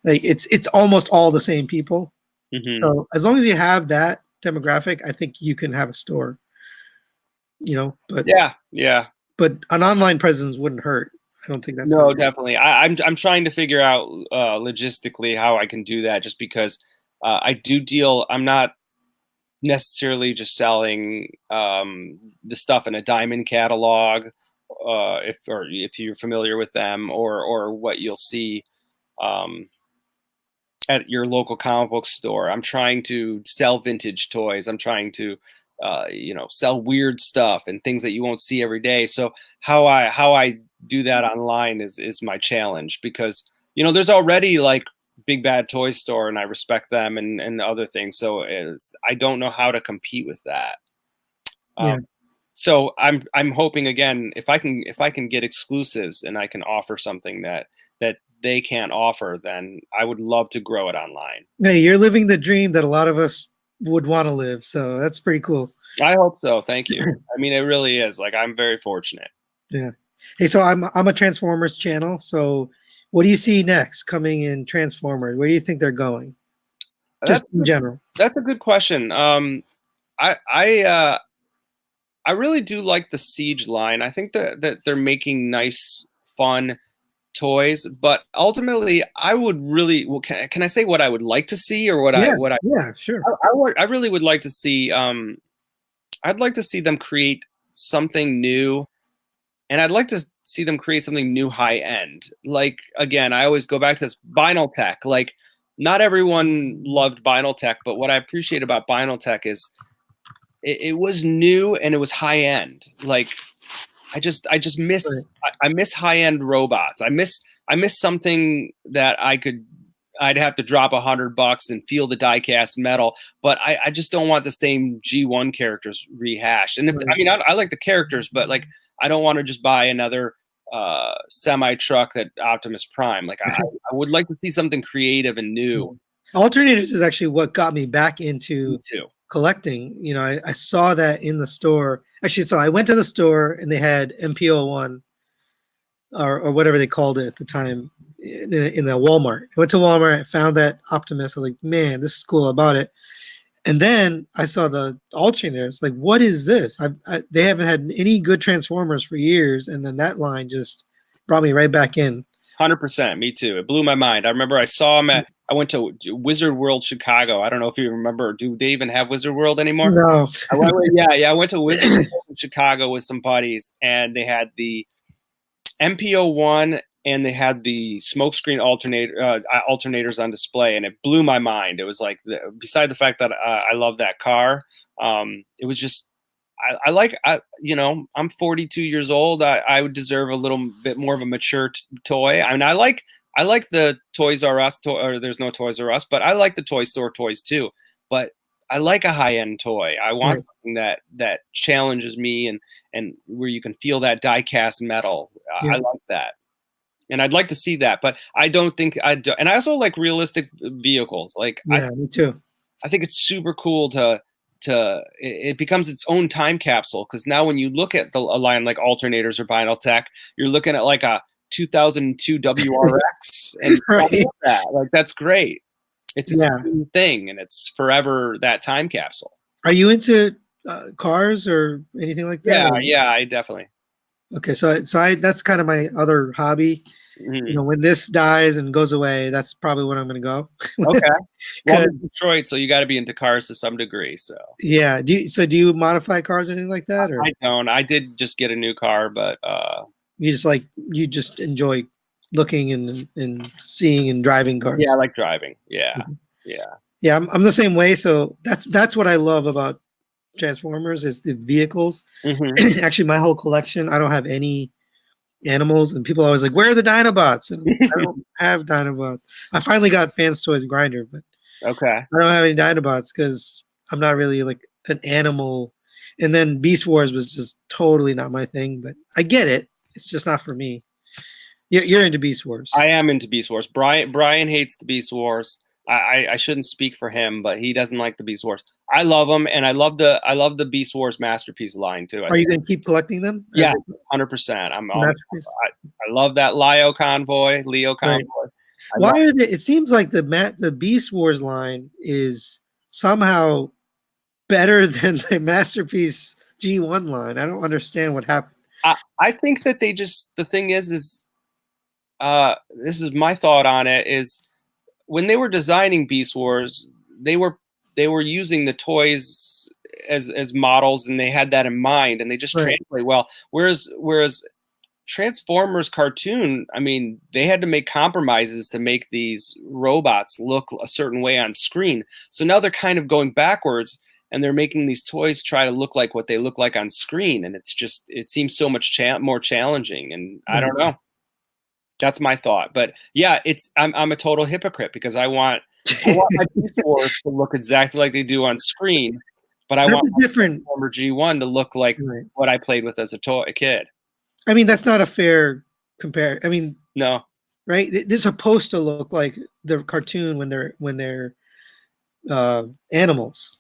Speaker 1: like it's almost all the same people.
Speaker 2: Mhm.
Speaker 1: So as long as you have that demographic, I think you can have a store. But
Speaker 2: Yeah, yeah.
Speaker 1: an online presence wouldn't hurt. I don't think that's
Speaker 2: No,
Speaker 1: gonna be.
Speaker 2: definitely. I'm trying to figure out logistically how I can do that, just because I do deal. I'm not necessarily just selling the stuff in a diamond catalog, if you're familiar with them, or what you'll see um, at your local comic book store. I'm trying to sell vintage toys. I'm trying to sell weird stuff and things that you won't see every day. So how I do that online is my challenge, because there's already like Big Bad Toy Store, and I respect them, and other things. So I don't know how to compete with that.
Speaker 1: Yeah.
Speaker 2: So I'm hoping, again, if I can get exclusives and I can offer something that they can't offer, then I would love to grow it online.
Speaker 1: Hey, you're living the dream that a lot of us would want to live. So that's pretty cool.
Speaker 2: I hope so. Thank you. I mean, it really is. Like, I'm very fortunate.
Speaker 1: Yeah. Hey, so I'm a Transformers channel. So what do you see next coming in Transformers? Where do you think they're going?
Speaker 2: That's
Speaker 1: Just in general.
Speaker 2: that's a good question. I really do like the Siege line. I think that they're making nice, fun toys, but ultimately, I would really, well, can I say what I would like to see, or what I
Speaker 1: Yeah.
Speaker 2: what
Speaker 1: Yeah. Sure.
Speaker 2: I really would like to see. I'd like to see them create something new, and I'd like to see them create something new, high end. Like, again, I always go back to this Vinyl Tech. Like, not everyone loved Vinyl Tech, but what I appreciate about Vinyl Tech is it was new and it was high end. Like, I just
Speaker 1: Right.
Speaker 2: miss I miss high end robots. I miss something that I'd have to drop $100 and feel the die cast metal, but I just don't want the same G1 characters rehashed. And
Speaker 1: Right.
Speaker 2: I like the characters, but like, I don't want to just buy another semi truck that Optimus Prime. Like, I would like to see something creative and new.
Speaker 1: Alternators is actually what got me back
Speaker 2: Me
Speaker 1: into
Speaker 2: too.
Speaker 1: collecting. I saw that in the store. Actually, so I went to the store and they had MPO1 or whatever they called it at the time in a Walmart. I went to Walmart, I found that Optimus. I was like, man, this is cool. I bought it. And then I saw the alternators. Like, what is this? They haven't had any good Transformers for years, and then that line just brought me right back in.
Speaker 2: 100%. Me too. It blew my mind. I remember I saw him I went to Wizard World Chicago. I don't know if you remember. Do they even have Wizard World anymore?
Speaker 1: No.
Speaker 2: Yeah. I went to Wizard World in Chicago with some buddies, and they had the MPO1 and they had the smokescreen alternators on display, and it blew my mind. It was like, beside the fact that I love that car, it was just I'm 42 years old. I would deserve a little bit more of a mature toy. I mean, I like the Toys R Us or there's no Toys R Us, but I like the toy store toys too. But I like a high end toy. I want
Speaker 1: Right.
Speaker 2: something that challenges me, and where you can feel that die cast metal.
Speaker 1: Yeah.
Speaker 2: I like that. And I'd like to see that, but I don't think I do. And I also like realistic vehicles. Like,
Speaker 1: Yeah, me too.
Speaker 2: I think it's super cool it becomes its own time capsule, because now when you look at a line like alternators or Vinyl Tech, you're looking at like a 2002 WRX and I
Speaker 1: Right.
Speaker 2: love that. Like that's great. It's its
Speaker 1: Yeah.
Speaker 2: own thing, and it's forever that time capsule.
Speaker 1: Are you into cars or anything like that?
Speaker 2: Yeah,
Speaker 1: Or
Speaker 2: yeah, I definitely.
Speaker 1: okay, so I that's kind of my other hobby. You know,
Speaker 2: Mhm.
Speaker 1: when this dies and goes away, that's probably when I'm going to go.
Speaker 2: Okay. Well, I'm in
Speaker 1: Because
Speaker 2: Detroit, so you got to be into cars to some degree. So
Speaker 1: yeah, do you modify cars or anything like that, or
Speaker 2: I don't. I did just get a new car, but
Speaker 1: you just enjoy looking and seeing and driving
Speaker 2: yeah, I
Speaker 1: cars?
Speaker 2: like driving. Yeah,
Speaker 1: Mhm.
Speaker 2: yeah.
Speaker 1: Yeah, I'm the same way. So that's what I love about Transformers is the vehicles.
Speaker 2: Hmm.
Speaker 1: Actually, my whole collection, I don't have any animals, and people are always like, "Where are the Dinobots?" And I don't have Dinobots. I finally got Fans Toys Grinder, but
Speaker 2: Okay.
Speaker 1: I don't have any Dinobots because I'm not really like an animal. And then Beast Wars was just totally not my thing, but I get it. It's just not for me. You're into Beast
Speaker 2: I
Speaker 1: Wars.
Speaker 2: am into Beast Wars. Brian hates the Beast Wars. I shouldn't speak for him, but he doesn't like the Beast Wars. I love them, and I love the Beast Wars masterpiece line too. I
Speaker 1: Are you
Speaker 2: think
Speaker 1: going to keep collecting them as
Speaker 2: yeah,
Speaker 1: a
Speaker 2: 100%.
Speaker 1: masterpiece?
Speaker 2: I love that Leo
Speaker 1: Right.
Speaker 2: convoy. I
Speaker 1: Why
Speaker 2: love
Speaker 1: are they? It seems like the Beast Wars line is somehow better than the masterpiece G1 line. I don't understand what happened.
Speaker 2: I think that they just the thing is this is my thought on it is when they were designing Beast Wars, they were they were using the toys as models and they had that in mind and they just
Speaker 1: Right.
Speaker 2: translate well. Whereas Transformers cartoon, I mean, they had to make compromises to make these robots look a certain way on screen. So now they're kind of going backwards and they're making these toys try to look like what they look like on screen and it's just it seems so much more challenging and I
Speaker 1: Yeah.
Speaker 2: don't know. That's my thought. But yeah, it's I'm a total hypocrite because I want my Beast Wars to look exactly like they do on screen, but I
Speaker 1: That's
Speaker 2: want
Speaker 1: a
Speaker 2: my
Speaker 1: different.
Speaker 2: Transformer G1 to look like
Speaker 1: Right.
Speaker 2: what I played with as a kid.
Speaker 1: I mean, that's not a fair compare. I mean,
Speaker 2: No.
Speaker 1: right? They're supposed to look like the cartoon when they're animals,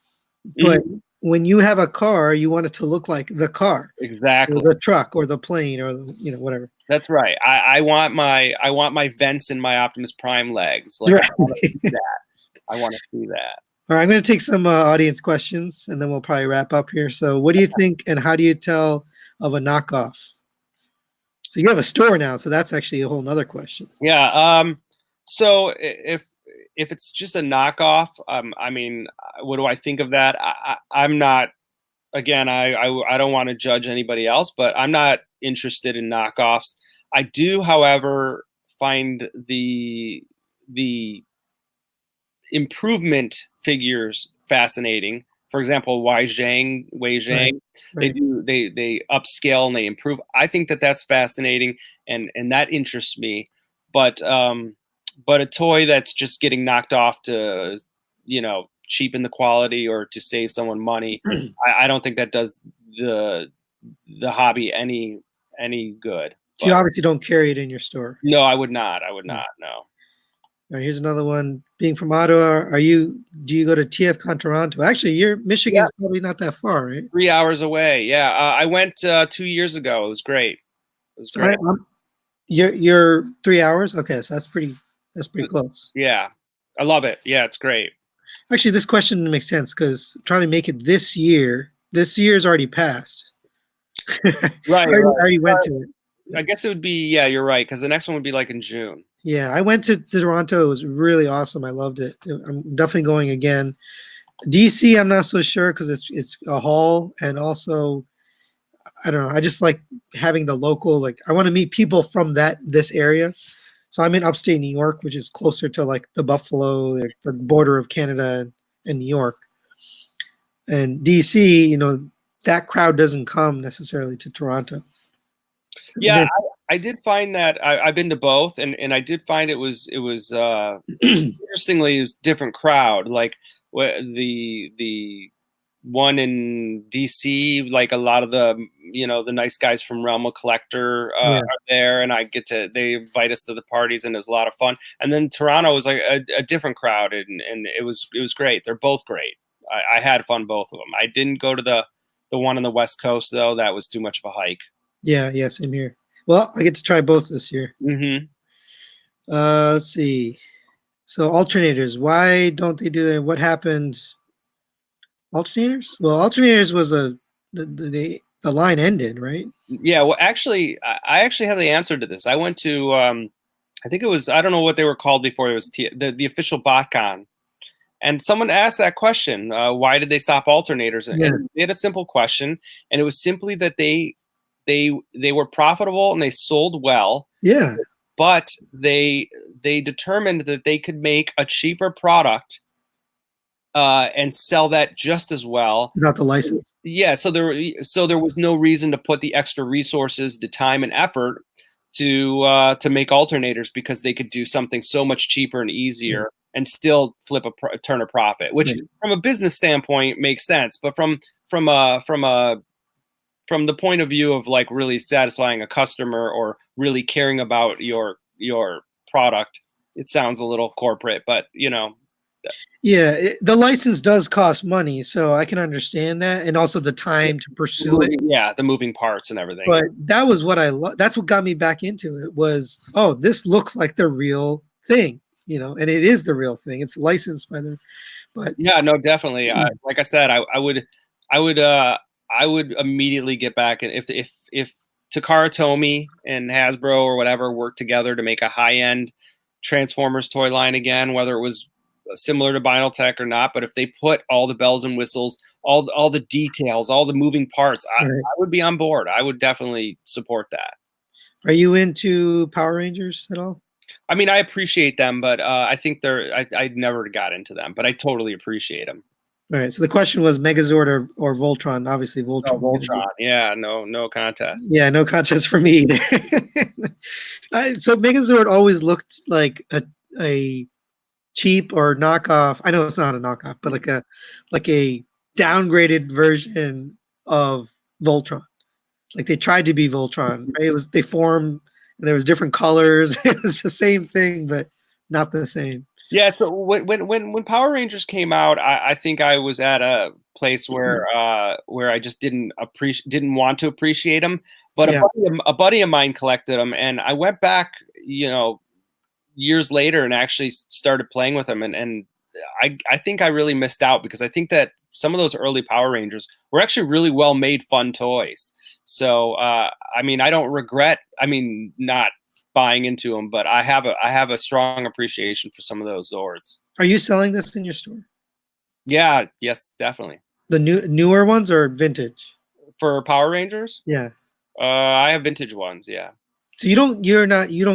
Speaker 1: but
Speaker 2: Mhm.
Speaker 1: when you have a car, you want it to look like the car or
Speaker 2: Exactly.
Speaker 1: the truck or the plane or the, whatever.
Speaker 2: That's right. I want my vents and my Optimus Prime legs. Like I
Speaker 1: Right.
Speaker 2: want to see that. I want to see that.
Speaker 1: All right, I'm going to take some audience questions and then we'll probably wrap up here. So, what do you think and how do you tell of a knockoff? So, you have a store now, so that's actually a whole nother question.
Speaker 2: Yeah. So if it's just a knockoff, I mean, what do I think of that? I'm not. Again, I don't want to judge anybody else, but I'm not interested in knockoffs. I do, however, find the improvement figures fascinating. For example, Wei
Speaker 1: Right,
Speaker 2: Zhang,
Speaker 1: right.
Speaker 2: they upscale and they improve. I think that that's fascinating and that interests me. But but a toy that's just getting knocked off to cheapen the quality or to save someone money, I don't think that does the the hobby any good.
Speaker 1: So, you
Speaker 2: But
Speaker 1: obviously don't carry it in your store.
Speaker 2: no, I would not. I would
Speaker 1: Yeah.
Speaker 2: not. No.
Speaker 1: All right, here's another one. Being from Ottawa, do you go to TFCon Toronto? Actually, your
Speaker 2: Yeah,
Speaker 1: Michigan's probably not that far, right?
Speaker 2: 3 hours away. Yeah, I went 2 years ago. It was great. It was
Speaker 1: So
Speaker 2: great.
Speaker 1: you're 3 hours. Okay, so that's pretty close.
Speaker 2: Yeah, I love it. Yeah, it's great.
Speaker 1: Actually, this question makes sense because trying to make it this year. This year's already passed.
Speaker 2: Right,
Speaker 1: I
Speaker 2: right.
Speaker 1: already went to it.
Speaker 2: I guess it would be. Yeah, you're right. Because the next one would be like in June.
Speaker 1: Yeah, I went to Toronto. It was really awesome. I loved it. I'm definitely going again. DC, I'm not so sure because it's a hall, and also I don't know. I just like having the local. Like I want to meet people from this area. So I'm in upstate New York, which is closer to like the Buffalo, like the border of Canada and New York. And DC, that crowd doesn't come necessarily to Toronto.
Speaker 2: Yeah, I did find that I've been to both, and I did find it was interestingly it was different crowd. Like the one in DC, like a lot of the nice guys from Realm of Collector
Speaker 1: Yeah,
Speaker 2: are there, and they invite us to the parties, and it was a lot of fun. And then Toronto was like a different crowd, and it was great. They're both great. I had fun both of them. I didn't go to the one on the West Coast though. That was too much of a hike.
Speaker 1: yeah, yeah. Same here. Well, I get to try both this year.
Speaker 2: Mm-hmm.
Speaker 1: Let's see. So alternators, why don't they do that? What happened? Alternators? Well, alternators was the line ended, right?
Speaker 2: Yeah, well, actually, I actually have the answer to this. I went to, I think it was, I don't know what they were called before. It was the official BotCon, and someone asked that question: why did they stop alternators?
Speaker 1: Yeah.
Speaker 2: And they had a simple question, and it was simply that they were profitable and they sold well,
Speaker 1: Yeah.
Speaker 2: but they determined that they could make a cheaper product and sell that just as well.
Speaker 1: Without the license.
Speaker 2: Yeah, so there was no reason to put the extra resources, the time and effort to make alternators, because they could do something so much cheaper and easier and still turn a profit, which from a business standpoint makes sense, but from the point of view of like really satisfying a customer or really caring about your product, it sounds a little corporate, but you know.
Speaker 1: Yeah, the license does cost money, so I can understand that, and also the time to pursue it.
Speaker 2: Yeah, the moving parts and everything.
Speaker 1: But that was what that's what got me back into it. Was, oh, this looks like the real thing, you know, and it is the real thing. It's licensed by the, but
Speaker 2: yeah, no, definitely. Like I said, I would immediately get back, and if Takara Tomy and Hasbro or whatever worked together to make a high end Transformers toy line again, whether it was similar to Vinyltech or not, but if they put all the bells and whistles, all the details, all the moving parts, I would be on board. I would definitely support that.
Speaker 1: Are you into Power Rangers at all?
Speaker 2: I mean, I appreciate them, but I think I never got into them, but I totally appreciate them.
Speaker 1: All right. So the question was Megazord or Voltron. Obviously, Voltron.
Speaker 2: Oh, Voltron. Yeah, no contest.
Speaker 1: Yeah, no contest for me either. So Megazord always looked like a cheap or knockoff. I know it's not a knockoff, but like a downgraded version of Voltron. Like they tried to be Voltron. Right? It was they formed and there was different colors. It was the same thing, but not the same.
Speaker 2: Yeah. So when Power Rangers came out, I think I was at a place where I just didn't want to appreciate them. But a buddy of mine collected them, and I went back, you know, years later and actually started playing with them, and I think I really missed out, because I think that some of those early Power Rangers were actually really well made, fun toys. So I mean, I don't regret, not buying into them, but I have a strong appreciation for some of those Zords.
Speaker 1: Are you selling this in your store?
Speaker 2: Yeah, yes, definitely.
Speaker 1: The newer ones or vintage?
Speaker 2: For Power Rangers?
Speaker 1: Yeah.
Speaker 2: I have vintage ones, yeah.
Speaker 1: So you don't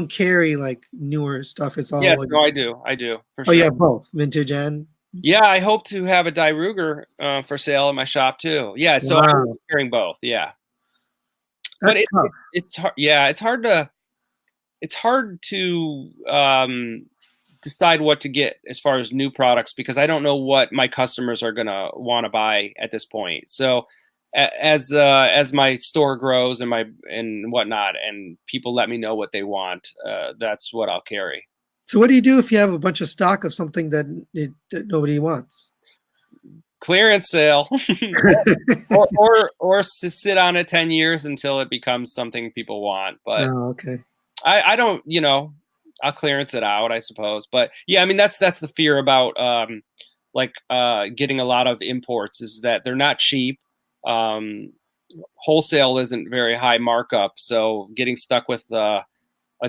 Speaker 1: carry like newer stuff. It's all like,
Speaker 2: no, I do for sure.
Speaker 1: Oh, you have both vintage and
Speaker 2: yeah. I hope to have a Die Ruger for sale in my shop too. Yeah, so I'm carrying both. Yeah,
Speaker 1: that's
Speaker 2: but it's hard. Yeah, it's hard to decide what to get as far as new products, because I don't know what my customers are gonna want to buy at this point. So as my store grows and whatnot, and people let me know what they want, that's what I'll carry.
Speaker 1: So what do you do if you have a bunch of stock of something that nobody wants?
Speaker 2: Clearance sale, or sit on it 10 years until it becomes something people want. But
Speaker 1: okay.
Speaker 2: I don't, you know, I'll clearance it out, I suppose. But yeah, I mean, that's the fear about getting a lot of imports, is that they're not cheap. Wholesale isn't very high markup, so getting stuck with a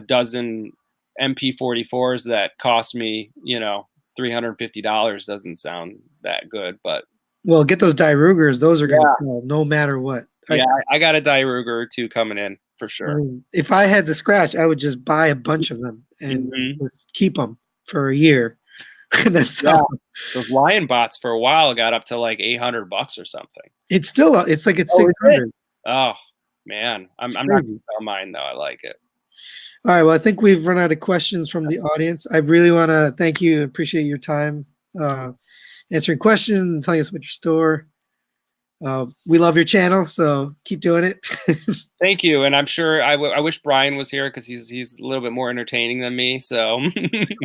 Speaker 2: dozen MP44s that cost me, you know, $350 doesn't sound that good. But
Speaker 1: well, get those Die Rugers; those are going to sell no matter what.
Speaker 2: Yeah, I got a Die Ruger or two coming in for sure.
Speaker 1: I mean, if I had the scratch, I would just buy a bunch of them and just keep them for a year. And that's
Speaker 2: those Lion Bots for a while got up to like $800 or something.
Speaker 1: It's still it's like it's 600.
Speaker 2: Oh man, I'm not gonna sell mine though. I like it.
Speaker 1: All right, well, I think we've run out of questions from the audience. I really want to thank you and appreciate your time answering questions and telling us about your store. We love your channel, so keep doing it.
Speaker 2: Thank you, and I'm sure I wish Brian was here, because he's a little bit more entertaining than me. So.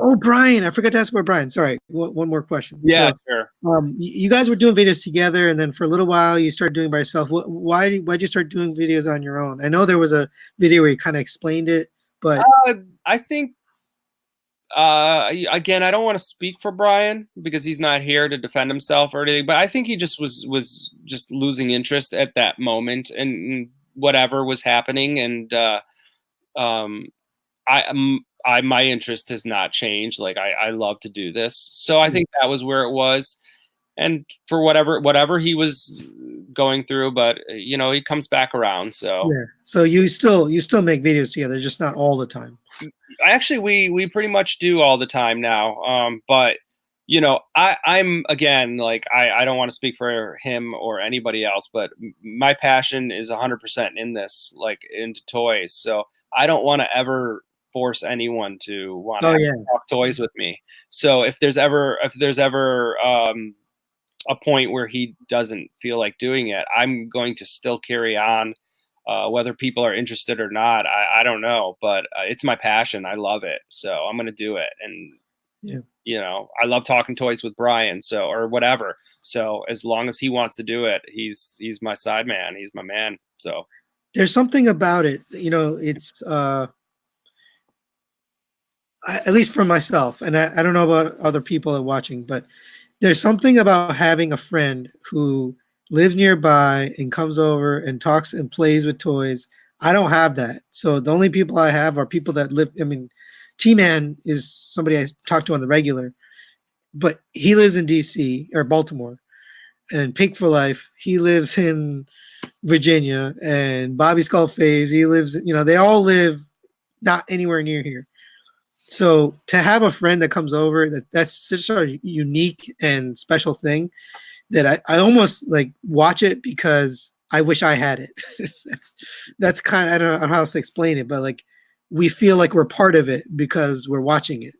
Speaker 1: Oh, Brian! I forgot to ask about Brian. Sorry, one more question.
Speaker 2: Yeah,
Speaker 1: so,
Speaker 2: sure.
Speaker 1: You guys were doing videos together, and then for a little while you started doing by yourself. Why'd you start doing videos on your own? I know there was a video where you kind of explained it, but
Speaker 2: I think again, I don't want to speak for Brian because he's not here to defend himself or anything, but I think he just was just losing interest at that moment and whatever was happening. And um, my interest has not changed. Like I love to do this, so I think that was where it was. And for whatever he was going through, but he comes back around. So
Speaker 1: yeah. So you still make videos together, just not all the time.
Speaker 2: actually we pretty much do all the time now. But I'm again, like I don't want to speak for him or anybody else, but my passion is 100% in this, like into toys. So I don't want to ever force anyone to want to talk toys with me. So if there's ever a point where he doesn't feel like doing it, I'm going to still carry on. Whether people are interested or not, I don't know, but it's my passion. I love it, so I'm going to do it. And I love talking toys with Brian, so or whatever. So as long as he wants to do it, he's my side man. He's my man. So
Speaker 1: there's something about it, it's at least for myself, and I don't know about other people that are watching, but there's something about having a friend who lives nearby and comes over and talks and plays with toys. I don't have that. So the only people I have are people that live. I mean, T-Man is somebody I talk to on the regular, but he lives in DC or Baltimore. And Pink for Life, he lives in Virginia. And Bobby Skullface, he lives, they all live not anywhere near here. So to have a friend that comes over, that's such a unique and special thing that I almost like watch it because I wish I had it. that's kind of, I don't know how else to explain it, but like we feel like we're part of it because we're watching it.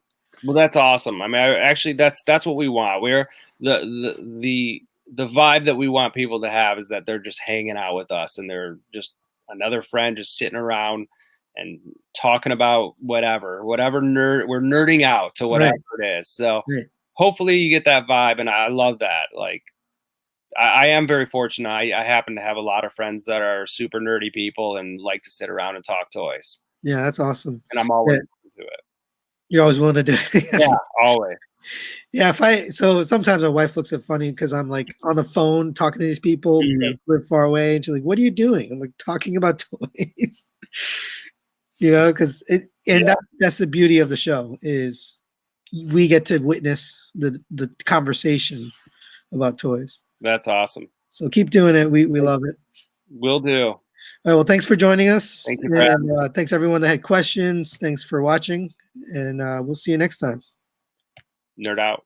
Speaker 2: Well, that's awesome. I mean, actually, that's what we want. We're the vibe that we want people to have is that they're just hanging out with us and they're just another friend just sitting around and talking about whatever we're nerding out to whatever it is. So hopefully you get that vibe, and I love that. Like I am very fortunate. I happen to have a lot of friends that are super nerdy people and like to sit around and talk toys.
Speaker 1: Yeah, that's awesome.
Speaker 2: And I'm always willing to do it.
Speaker 1: You're always willing to do it.
Speaker 2: Yeah, always.
Speaker 1: Yeah, so sometimes my wife looks at funny because I'm like on the phone talking to these people that live far away, and she's like, "What are you doing?" I'm like, "Talking about toys." Because that's the beauty of the show is we get to witness the conversation about toys.
Speaker 2: That's awesome.
Speaker 1: So keep doing it. We love it.
Speaker 2: Will do.
Speaker 1: All right, well, thanks for joining us.
Speaker 2: Thank you,
Speaker 1: and thanks everyone that had questions. Thanks for watching, and we'll see you next time.
Speaker 2: Nerd out.